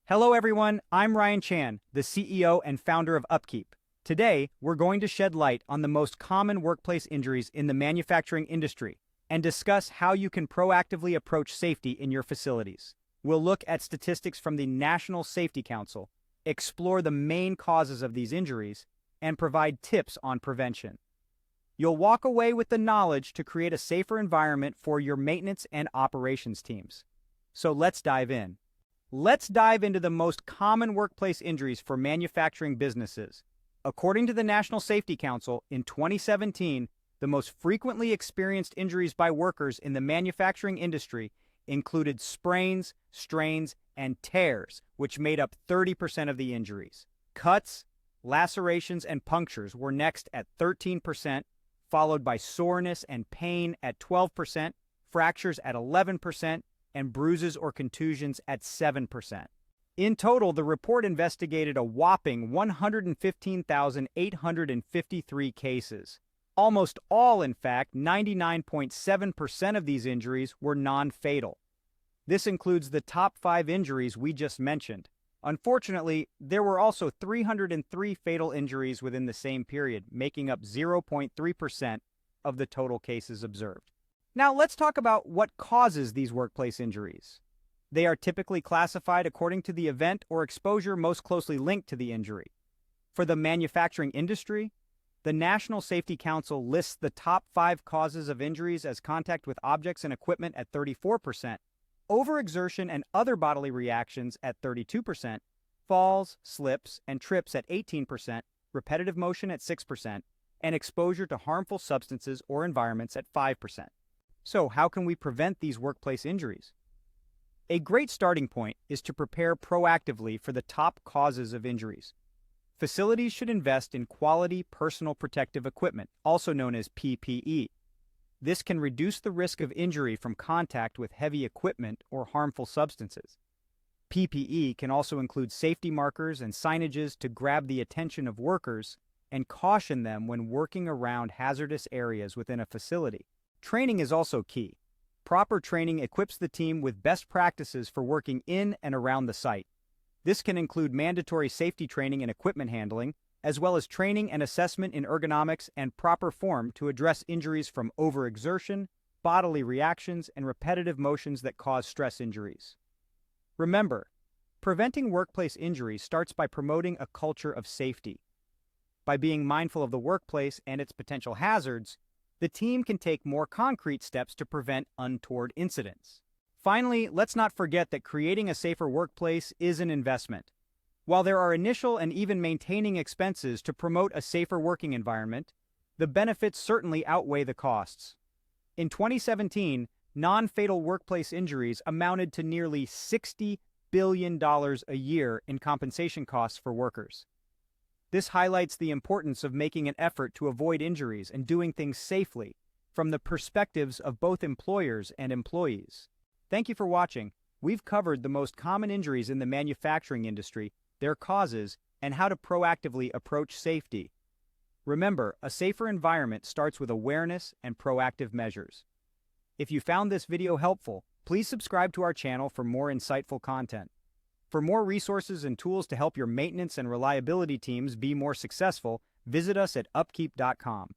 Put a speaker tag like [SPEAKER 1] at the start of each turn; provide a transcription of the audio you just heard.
[SPEAKER 1] Hello everyone, I'm Ryan Chan, the CEO and founder of UpKeep. Today, we're going to shed light on the most common workplace injuries in the manufacturing industry and discuss how you can proactively approach safety in your facilities. We'll look at statistics from the National Safety Council, explore the main causes of these injuries, and provide tips on prevention. You'll walk away with the knowledge to create a safer environment for your maintenance and operations teams. So let's dive in. Let's dive into the most common workplace injuries for manufacturing businesses. According to the National Safety Council, in 2017, the most frequently experienced injuries by workers in the manufacturing industry included sprains, strains, and tears, which made up 30% of the injuries. Cuts, lacerations, and punctures were next at 13%, followed by soreness and pain at 12%, fractures at 11%, and bruises or contusions at 7%. In total, the report investigated a whopping 115,853 cases. Almost all, in fact, 99.7% of these injuries were non-fatal. This includes the top 5 injuries we just mentioned. Unfortunately, there were also 303 fatal injuries within the same period, making up 0.3% of the total cases observed. Now, let's talk about what causes these workplace injuries. They are typically classified according to the event or exposure most closely linked to the injury. For the manufacturing industry, the National Safety Council lists the top 5 causes of injuries as contact with objects and equipment at 34%, overexertion and other bodily reactions at 32%, falls, slips, and trips at 18%, repetitive motion at 6%, and exposure to harmful substances or environments at 5%. So, how can we prevent these workplace injuries? A great starting point is to prepare proactively for the top causes of injuries. Facilities should invest in quality personal protective equipment, also known as PPE. This can reduce the risk of injury from contact with heavy equipment or harmful substances. PPE can also include safety markers and signages to grab the attention of workers and caution them when working around hazardous areas within a facility. Training is also key. Proper training equips the team with best practices for working in and around the site. This can include mandatory safety training and equipment handling, as well as training and assessment in ergonomics and proper form to address injuries from overexertion, bodily reactions, and repetitive motions that cause stress injuries. Remember, preventing workplace injuries starts by promoting a culture of safety. By being mindful of the workplace and its potential hazards, the team can take more concrete steps to prevent untoward incidents. Finally, let's not forget that creating a safer workplace is an investment. While there are initial and even maintaining expenses to promote a safer working environment, the benefits certainly outweigh the costs. In 2017, non-fatal workplace injuries amounted to nearly $60 billion a year in compensation costs for workers. This highlights the importance of making an effort to avoid injuries and doing things safely from the perspectives of both employers and employees. Thank you for watching. We've covered the most common injuries in the manufacturing industry, their causes, and how to proactively approach safety. Remember, a safer environment starts with awareness and proactive measures. If you found this video helpful, please subscribe to our channel for more insightful content. For more resources and tools to help your maintenance and reliability teams be more successful, visit us at upkeep.com.